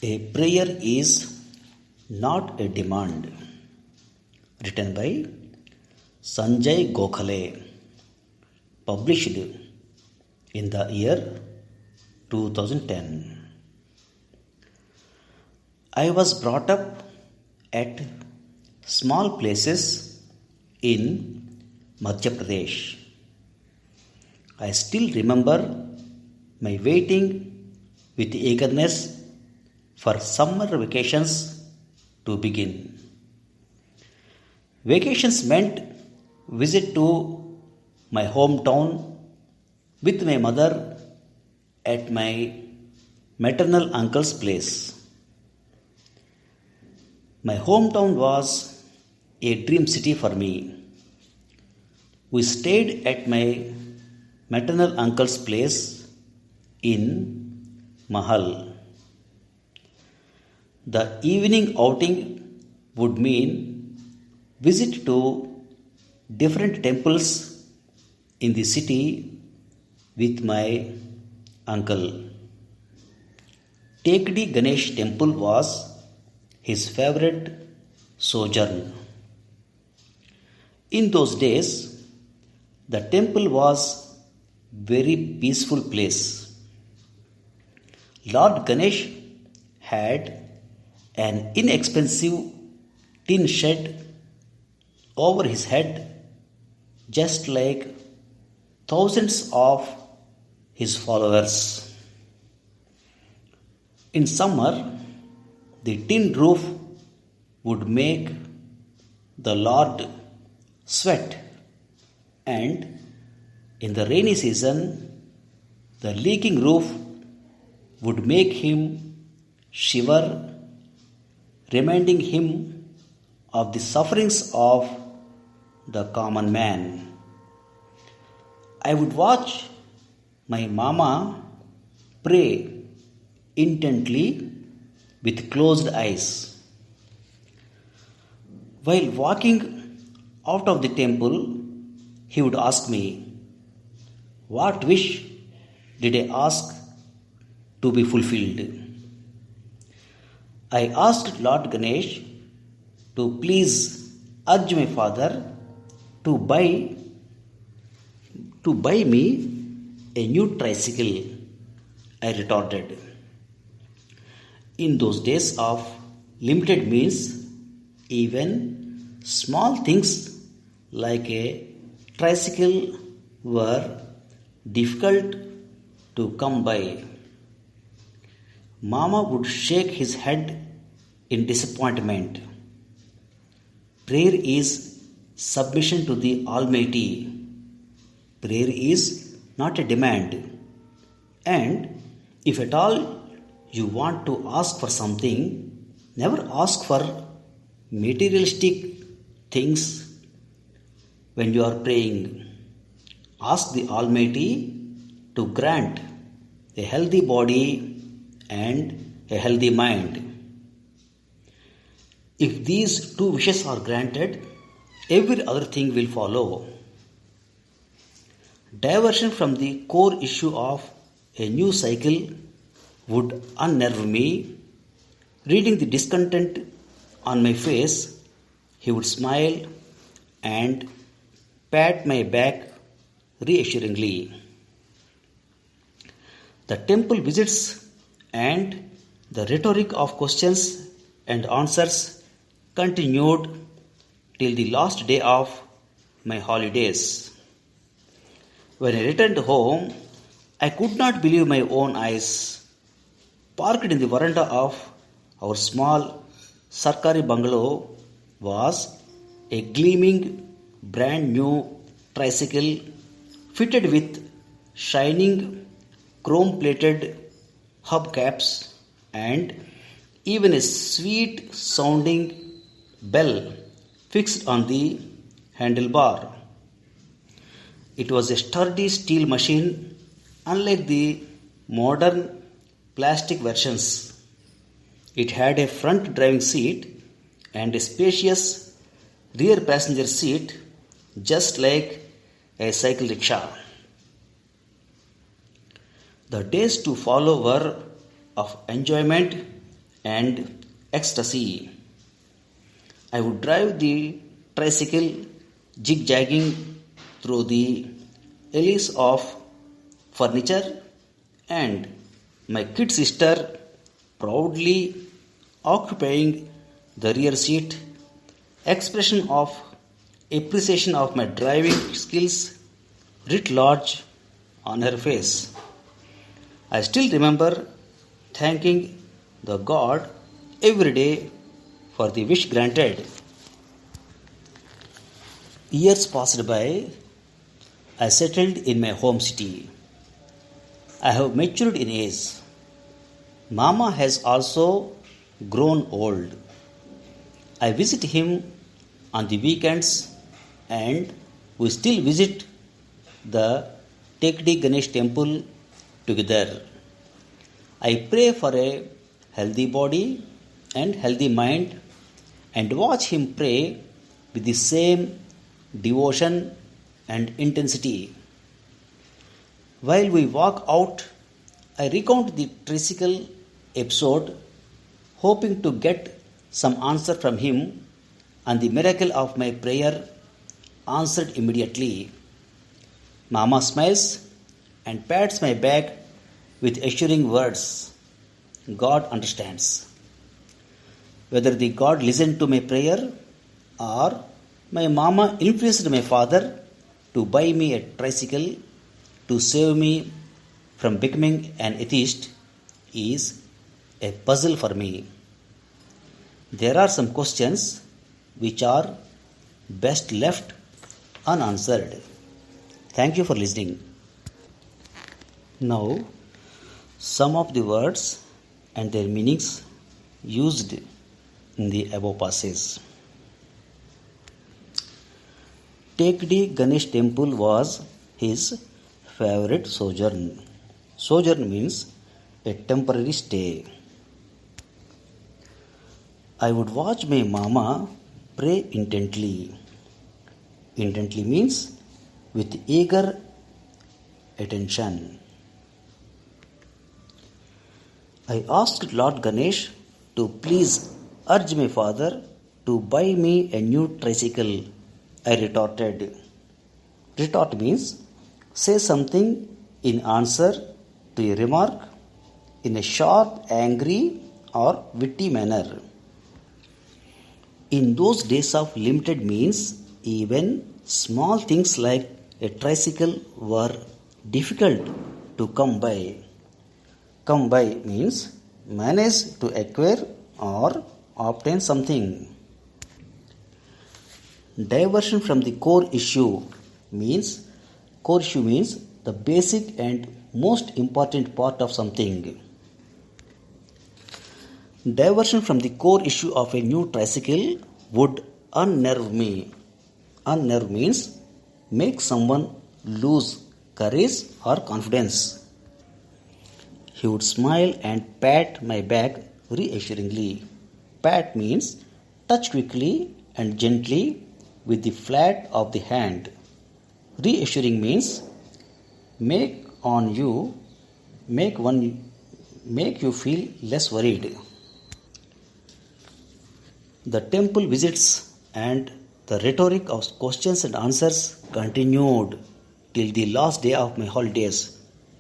A prayer is not a demand. Written by Sanjay Gokhale. Published in the year 2010. I was brought up at small places in Madhya Pradesh. I still remember my waiting with eagerness for summer vacations to begin. Vacations meant visit to my hometown with my mother at my maternal uncle's place. My hometown was a dream city for me. We stayed at my maternal uncle's place in Mahal. The evening outing would mean visit to different temples in the city with my uncle. Tekdi Ganesh temple was his favorite sojourn. In those days, the temple was very peaceful place. Lord Ganesh had an inexpensive tin shed over his head, just like thousands of his followers. In summer, the tin roof would make the Lord sweat, and in the rainy season, the leaking roof would make him shiver, reminding him of the sufferings of the common man. I would watch my mama pray intently with closed eyes. While walking out of the temple, he would ask me, "What wish did I ask to be fulfilled?" I asked Lord Ganesh to please urge my father to buy me a new tricycle, I retorted. In those days of limited means, even small things like a tricycle were difficult to come by. Mama would shake his head in disappointment. Prayer is submission to the Almighty. Prayer is not a demand. And if at all you want to ask for something, never ask for materialistic things when you are praying. Ask the Almighty to grant a healthy body and a healthy mind. If these two wishes are granted, every other thing will follow. Diversion from the core issue of a new cycle would unnerve me. Reading the discontent on my face, he would smile and pat my back reassuringly. The temple visits and the rhetoric of questions and answers continued till the last day of my holidays. When I returned home, I could not believe my own eyes. Parked in the veranda of our small Sarkari bungalow was a gleaming brand new tricycle fitted with shining chrome plated hubcaps and even a sweet sounding bell fixed on the handlebar. It was a sturdy steel machine, unlike the modern plastic versions. It had a front driving seat and a spacious rear passenger seat, just like a cycle rickshaw. The days to follow were of enjoyment and ecstasy. I would drive the tricycle zigzagging through the alleys of furniture, and my kid sister proudly occupying the rear seat, expression of appreciation of my driving skills writ large on her face. I still remember thanking the God every day for the wish granted. Years passed by. I settled in my home city. I have matured in age. Mama has also grown old. I visit him on the weekends, and we still visit the Tekdi Ganesh temple together. I pray for a healthy body and healthy mind and watch him pray with the same devotion and intensity. While we walk out, I recount the tricycle episode, hoping to get some answer from him, and the miracle of my prayer answered immediately. Mama smiles and pats my back with assuring words. God understands. Whether the God listened to my prayer or my mama influenced my father to buy me a tricycle to save me from becoming an atheist is a puzzle for me. There are some questions which are best left unanswered. Thank you for listening. Now, some of the words and their meanings used in the above passage. Tekdi Ganesh temple was his favorite sojourn. Sojourn means a temporary stay. I would watch my mama pray intently. Intently means with eager attention. I asked Lord Ganesh to please urge my father to buy me a new tricycle. I retorted. Retort means say something in answer to a remark in a sharp, angry, or witty manner. In those days of limited means, even small things like a tricycle were difficult to come by. Come by means manage to acquire or obtain something. Diversion from the core issue means the basic and most important part of something. Diversion from the core issue of a new tricycle would unnerve me. Unnerve means make someone lose courage or confidence. He would smile and pat my back reassuringly. Pat means touch quickly and gently with the flat of the hand. Reassuring means make you feel less worried. The temple visits and the rhetoric of questions and answers continued till the last day of my holidays.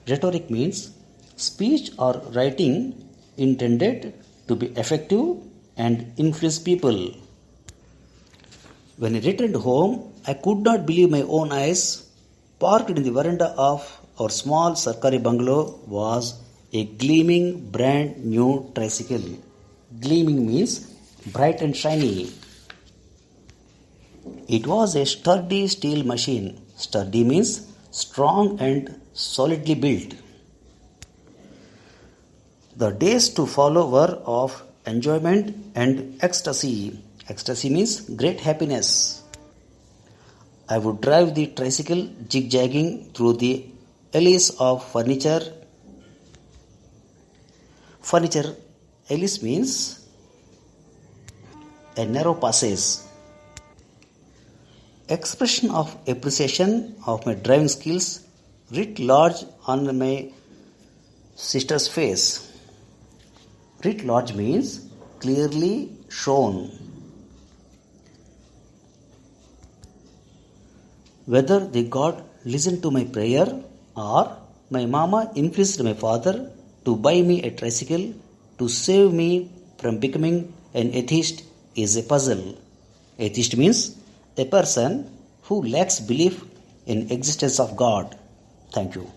Rhetoric means speech or writing intended to be effective and influence people. When I returned home, I could not believe my own eyes. Parked in the veranda of our small Sarkari bungalow was a gleaming brand new tricycle. Gleaming means bright and shiny. It was a sturdy steel machine. Sturdy means strong and solidly built. The days to follow were of enjoyment and ecstasy. Ecstasy means great happiness. I would drive the tricycle zigzagging through the alleys of furniture. Furniture, alleys means a narrow passage. Expression of appreciation of my driving skills writ large on my sister's face. Writ large means clearly shown. Whether the God listened to my prayer or my mama influenced my father to buy me a tricycle to save me from becoming an atheist is a puzzle. Atheist means a person who lacks belief in existence of God. Thank you.